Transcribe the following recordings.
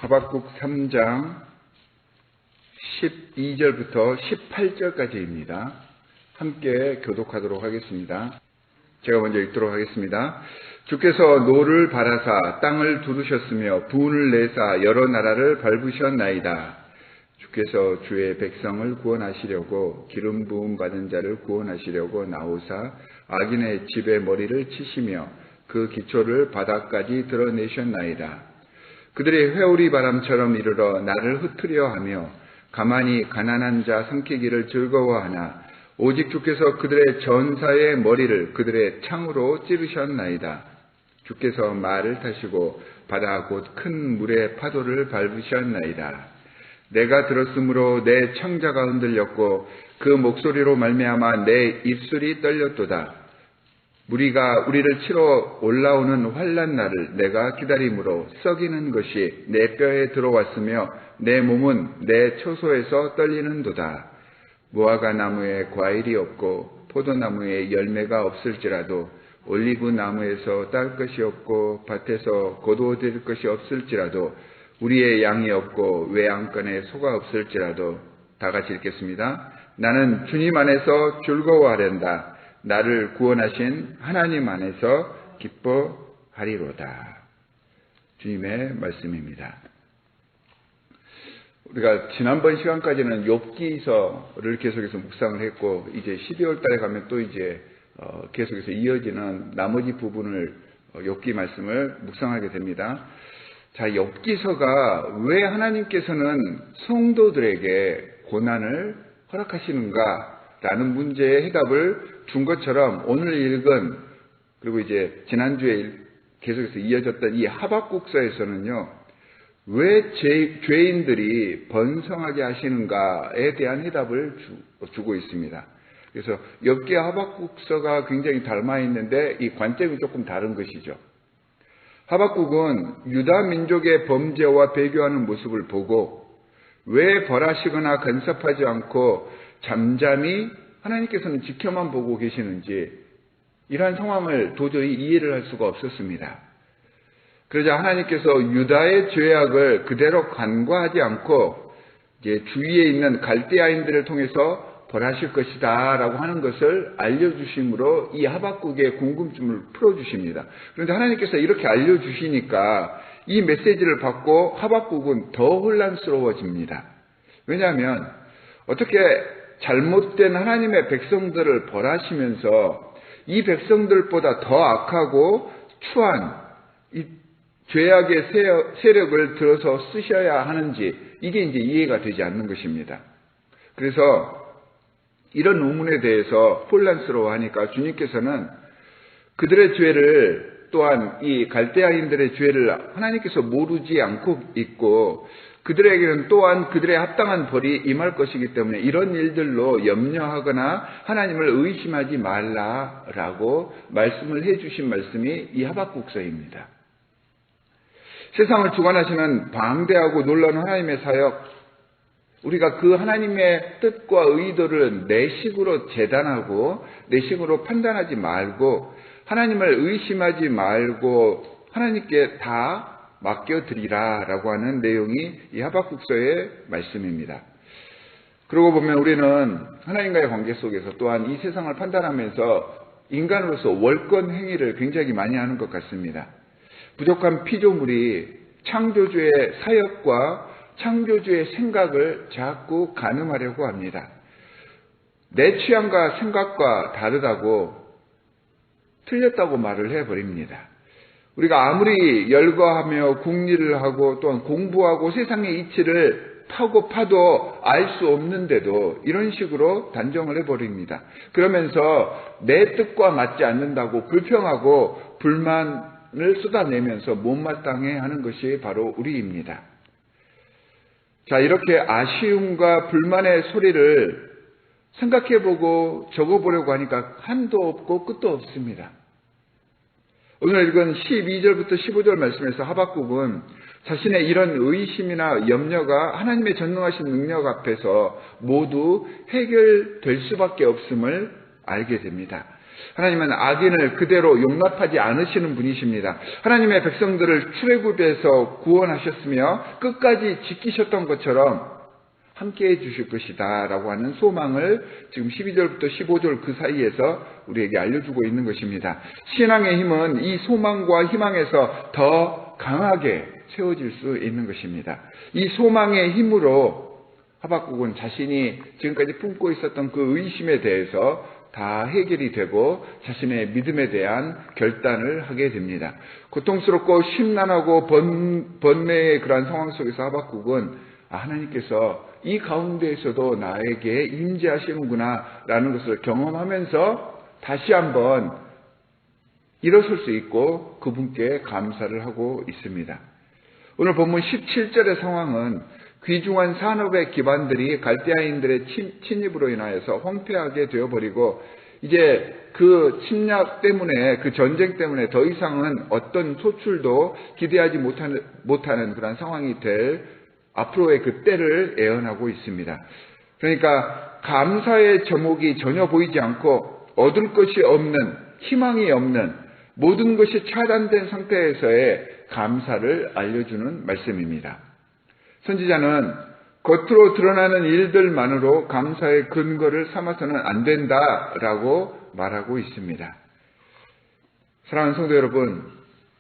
하박국 3장 12절부터 18절까지입니다. 함께 교독하도록 하겠습니다. 제가 먼저 읽도록 하겠습니다. 주께서 노를 바라사 땅을 두르셨으며 분을 내사 여러 나라를 밟으셨나이다. 주께서 주의 백성을 구원하시려고 기름 부음 받은 자를 구원하시려고 나오사 악인의 집에 머리를 치시며 그 기초를 바닥까지 드러내셨나이다. 그들이 회오리 바람처럼 이르러 나를 흩으려 하며 가만히 가난한 자 삼키기를 즐거워하나 오직 주께서 그들의 전사의 머리를 그들의 창으로 찌르셨나이다. 주께서 말을 타시고 바다 곧 큰 물의 파도를 밟으셨나이다. 내가 들었으므로 내 창자가 흔들렸고 그 목소리로 말미암아 내 입술이 떨렸도다. 무리가 우리를 치러 올라오는 환난 날을 내가 기다림으로 썩이는 것이 내 뼈에 들어왔으며 내 몸은 내 초소에서 떨리는도다. 무화과 나무에 과일이 없고 포도나무에 열매가 없을지라도 올리브 나무에서 딸 것이 없고 밭에서 거두어들일 것이 없을지라도 우리의 양이 없고 외양간에 소가 없을지라도 다 같이 읽겠습니다. 나는 주님 안에서 즐거워하련다. 나를 구원하신 하나님 안에서 기뻐하리로다. 주님의 말씀입니다. 우리가 지난번 시간까지는 욥기서를 계속해서 묵상을 했고 이제 12월 달에 가면 또 이제 계속해서 이어지는 나머지 부분을 욥기 말씀을 묵상하게 됩니다. 자, 욥기서가 왜 하나님께서는 성도들에게 고난을 허락하시는가라는 문제의 해답을 준 것처럼 오늘 읽은 그리고 이제 지난주에 계속해서 이어졌던 이 하박국서에서는요. 왜 죄인들이 번성하게 하시는가에 대한 해답을 주고 있습니다. 그래서 욥기 하박국서가 굉장히 닮아 있는데 이 관점이 조금 다른 것이죠. 하박국은 유다 민족의 범죄와 배교하는 모습을 보고 왜 벌하시거나 간섭하지 않고 잠잠히 하나님께서는 지켜만 보고 계시는지 이러한 상황을 도저히 이해를 할 수가 없었습니다. 그러자 하나님께서 유다의 죄악을 그대로 간과하지 않고 이제 주위에 있는 갈대아인들을 통해서 벌하실 것이다 라고 하는 것을 알려주심으로 이 하박국의 궁금증을 풀어주십니다. 그런데 하나님께서 이렇게 알려주시니까 이 메시지를 받고 하박국은 더 혼란스러워집니다. 왜냐하면 어떻게 잘못된 하나님의 백성들을 벌하시면서 이 백성들보다 더 악하고 추한 이 죄악의 세력을 들어서 쓰셔야 하는지 이게 이제 이해가 되지 않는 것입니다. 그래서 이런 의문에 대해서 혼란스러워하니까 주님께서는 그들의 죄를 또한 이 갈대아인들의 죄를 하나님께서 모르지 않고 있고 그들에게는 또한 그들의 합당한 벌이 임할 것이기 때문에 이런 일들로 염려하거나 하나님을 의심하지 말라라고 말씀을 해주신 말씀이 이 하박국서입니다. 세상을 주관하시는 방대하고 놀라운 하나님의 사역, 우리가 그 하나님의 뜻과 의도를 내 식으로 재단하고 내 식으로 판단하지 말고 하나님을 의심하지 말고 하나님께 다 맡겨드리라 라고 하는 내용이 이 하박국서의 말씀입니다. 그러고 보면 우리는 하나님과의 관계 속에서 또한 이 세상을 판단하면서 인간으로서 월권 행위를 굉장히 많이 하는 것 같습니다. 부족한 피조물이 창조주의 사역과 창조주의 생각을 자꾸 가늠하려고 합니다. 내 취향과 생각과 다르다고 틀렸다고 말을 해버립니다. 우리가 아무리 열거하며 궁리를 하고 또한 공부하고 세상의 이치를 파고 파도 알 수 없는데도 이런 식으로 단정을 해버립니다. 그러면서 내 뜻과 맞지 않는다고 불평하고 불만을 쏟아내면서 못마땅해 하는 것이 바로 우리입니다. 자, 이렇게 아쉬움과 불만의 소리를 생각해보고 적어보려고 하니까 한도 없고 끝도 없습니다. 오늘 읽은 12절부터 15절 말씀에서 하박국은 자신의 이런 의심이나 염려가 하나님의 전능하신 능력 앞에서 모두 해결될 수밖에 없음을 알게 됩니다. 하나님은 악인을 그대로 용납하지 않으시는 분이십니다. 하나님의 백성들을 출애굽에서 구원하셨으며 끝까지 지키셨던 것처럼 함께해 주실 것이다 라고 하는 소망을 지금 12절부터 15절 그 사이에서 우리에게 알려주고 있는 것입니다. 신앙의 힘은 이 소망과 희망에서 더 강하게 세워질 수 있는 것입니다. 이 소망의 힘으로 하박국은 자신이 지금까지 품고 있었던 그 의심에 대해서 다 해결이 되고 자신의 믿음에 대한 결단을 하게 됩니다. 고통스럽고 심란하고 번뇌의 그러한 상황 속에서 하박국은 하나님께서 이 가운데에서도 나에게 임재하시는구나 라는 것을 경험하면서 다시 한번 일어설 수 있고 그분께 감사를 하고 있습니다. 오늘 본문 17절의 상황은 귀중한 산업의 기반들이 갈대아인들의 침입으로 인하여서 황폐하게 되어버리고 이제 그 침략 때문에 그 전쟁 때문에 더 이상은 어떤 소출도 기대하지 못하는 그런 상황이 될 앞으로의 그 때를 예언하고 있습니다. 그러니까 감사의 제목이 전혀 보이지 않고 얻을 것이 없는, 희망이 없는, 모든 것이 차단된 상태에서의 감사를 알려주는 말씀입니다. 선지자는 겉으로 드러나는 일들만으로 감사의 근거를 삼아서는 안 된다라고 말하고 있습니다. 사랑하는 성도 여러분,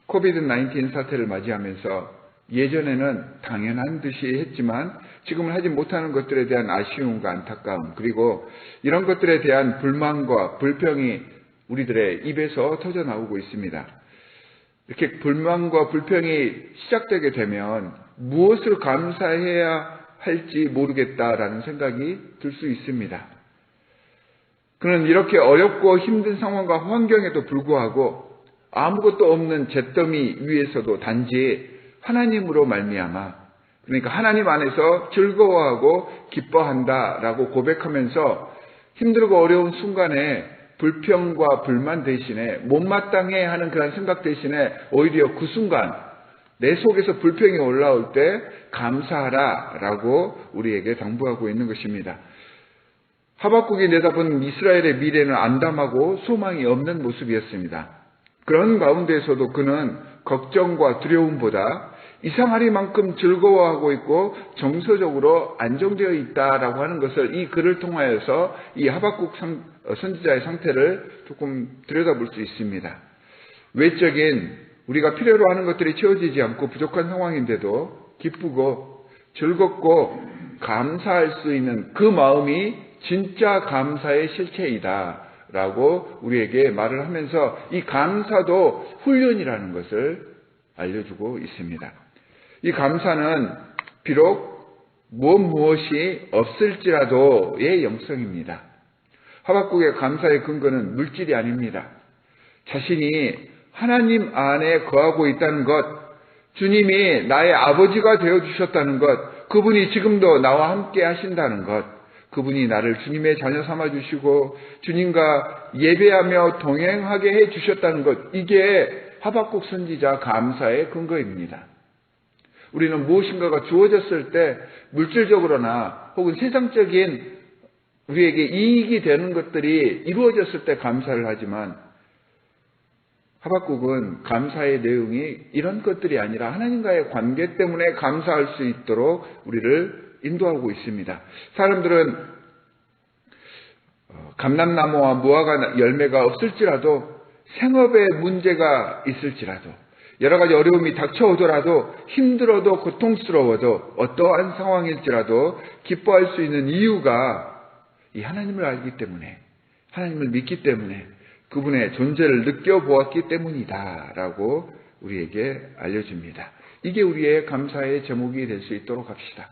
코비드-19 사태를 맞이하면서 예전에는 당연한 듯이 했지만 지금은 하지 못하는 것들에 대한 아쉬움과 안타까움, 그리고 이런 것들에 대한 불만과 불평이 우리들의 입에서 터져나오고 있습니다. 이렇게 불만과 불평이 시작되게 되면 무엇을 감사해야 할지 모르겠다라는 생각이 들 수 있습니다. 그는 이렇게 어렵고 힘든 상황과 환경에도 불구하고 아무것도 없는 잿더미 위에서도 단지 하나님으로 말미암아, 그러니까 하나님 안에서 즐거워하고 기뻐한다라고 고백하면서 힘들고 어려운 순간에 불평과 불만 대신에 못마땅해 하는 그런 생각 대신에 오히려 그 순간 내 속에서 불평이 올라올 때 감사하라라고 우리에게 당부하고 있는 것입니다. 하박국이 내다본 이스라엘의 미래는 암담하고 소망이 없는 모습이었습니다. 그런 가운데에서도 그는 걱정과 두려움보다 이상하리만큼 즐거워하고 있고 정서적으로 안정되어 있다라고 하는 것을 이 글을 통하여서 이 하박국 선지자의 상태를 조금 들여다볼 수 있습니다. 외적인 우리가 필요로 하는 것들이 채워지지 않고 부족한 상황인데도 기쁘고 즐겁고 감사할 수 있는 그 마음이 진짜 감사의 실체이다 라고 우리에게 말을 하면서 이 감사도 훈련이라는 것을 알려주고 있습니다. 이 감사는 비록 무엇이 없을지라도의 영성입니다. 하박국의 감사의 근거는 물질이 아닙니다. 자신이 하나님 안에 거하고 있다는 것, 주님이 나의 아버지가 되어주셨다는 것, 그분이 지금도 나와 함께 하신다는 것, 그분이 나를 주님의 자녀 삼아주시고 주님과 예배하며 동행하게 해주셨다는 것, 이게 하박국 선지자 감사의 근거입니다. 우리는 무엇인가가 주어졌을 때 물질적으로나 혹은 세상적인 우리에게 이익이 되는 것들이 이루어졌을 때 감사를 하지만 하박국은 감사의 내용이 이런 것들이 아니라 하나님과의 관계 때문에 감사할 수 있도록 우리를 인도하고 있습니다. 사람들은 감람나무와 무화과 열매가 없을지라도 생업에 문제가 있을지라도 여러 가지 어려움이 닥쳐오더라도 힘들어도 고통스러워도 어떠한 상황일지라도 기뻐할 수 있는 이유가 이 하나님을 알기 때문에, 하나님을 믿기 때문에, 그분의 존재를 느껴보았기 때문이다라고 우리에게 알려줍니다. 이게 우리의 감사의 제목이 될 수 있도록 합시다.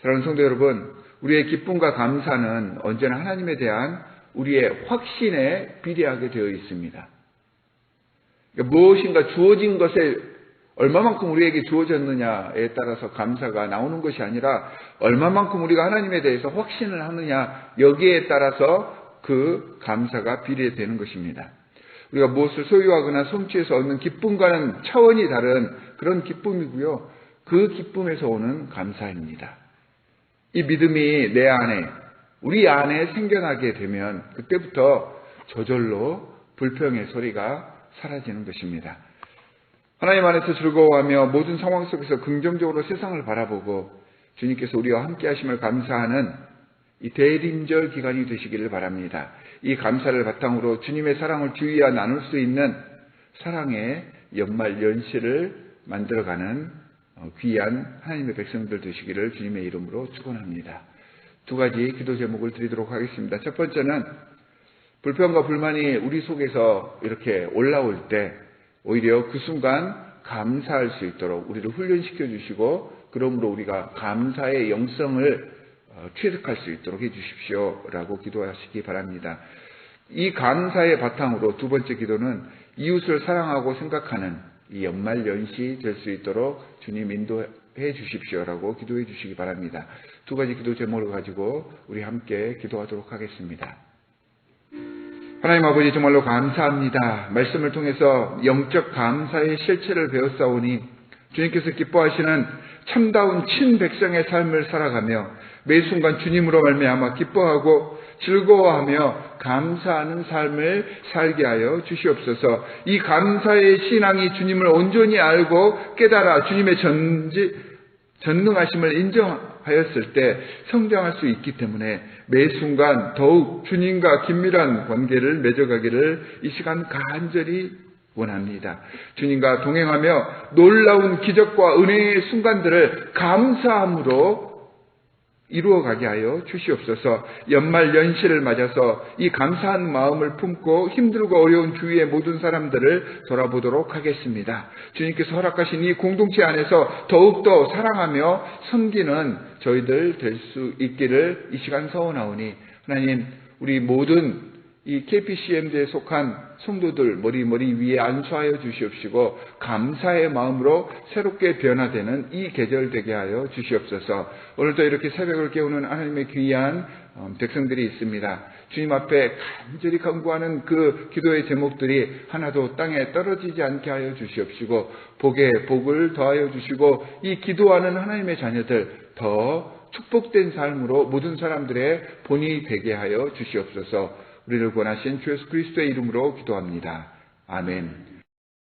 사랑하는 성도 여러분, 우리의 기쁨과 감사는 언제나 하나님에 대한 우리의 확신에 비례하게 되어 있습니다. 그러니까 무엇인가 주어진 것에 얼마만큼 우리에게 주어졌느냐에 따라서 감사가 나오는 것이 아니라 얼마만큼 우리가 하나님에 대해서 확신을 하느냐, 여기에 따라서 그 감사가 비례되는 것입니다. 우리가 무엇을 소유하거나 솜취해서 얻는 기쁨과는 차원이 다른 그런 기쁨이고요. 그 기쁨에서 오는 감사입니다. 이 믿음이 내 안에, 우리 안에 생겨나게 되면 그때부터 저절로 불평의 소리가 사라지는 것입니다. 하나님 안에서 즐거워하며 모든 상황 속에서 긍정적으로 세상을 바라보고 주님께서 우리와 함께 하심을 감사하는 이 대림절 기간이 되시기를 바랍니다. 이 감사를 바탕으로 주님의 사랑을 주위와 나눌 수 있는 사랑의 연말 연시를 만들어가는 귀한 하나님의 백성들 되시기를 주님의 이름으로 축원합니다. 두 가지 기도 제목을 드리도록 하겠습니다. 첫 번째는 불평과 불만이 우리 속에서 이렇게 올라올 때 오히려 그 순간 감사할 수 있도록 우리를 훈련시켜 주시고 그러므로 우리가 감사의 영성을 취득할 수 있도록 해 주십시오라고 기도하시기 바랍니다. 이 감사의 바탕으로 두 번째 기도는 이웃을 사랑하고 생각하는 이 연말연시 될 수 있도록 주님 인도해 주십시오라고 기도해 주시기 바랍니다. 두 가지 기도 제목을 가지고 우리 함께 기도하도록 하겠습니다. 하나님 아버지 정말로 감사합니다. 말씀을 통해서 영적 감사의 실체를 배웠사오니 주님께서 기뻐하시는 참다운 친백성의 삶을 살아가며 매 순간 주님으로 말미암아 기뻐하고 즐거워하며 감사하는 삶을 살게 하여 주시옵소서. 이 감사의 신앙이 주님을 온전히 알고 깨달아 주님의 전능하심을 인정하였을 때 성장할 수 있기 때문에 매 순간 더욱 주님과 긴밀한 관계를 맺어가기를 이 시간 간절히 원합니다. 주님과 동행하며 놀라운 기적과 은혜의 순간들을 감사함으로 이루어가게 하여 주시옵소서. 연말 연시를 맞아서 이 감사한 마음을 품고 힘들고 어려운 주위의 모든 사람들을 돌아보도록 하겠습니다. 주님께서 허락하신 이 공동체 안에서 더욱더 사랑하며 섬기는 저희들 될 수 있기를 이 시간 서원하오니 하나님 우리 모든 이 KPCM대에 속한 성도들 머리 위에 안수하여 주시옵시고 감사의 마음으로 새롭게 변화되는 이 계절 되게 하여 주시옵소서. 오늘도 이렇게 새벽을 깨우는 하나님의 귀한 백성들이 있습니다. 주님 앞에 간절히 간구하는 그 기도의 제목들이 하나도 땅에 떨어지지 않게 하여 주시옵시고 복에 복을 더하여 주시고 이 기도하는 하나님의 자녀들 더 축복된 삶으로 모든 사람들의 본이 되게 하여 주시옵소서. 우리를 권하신 주 예수 그리스도의 이름으로 기도합니다. 아멘.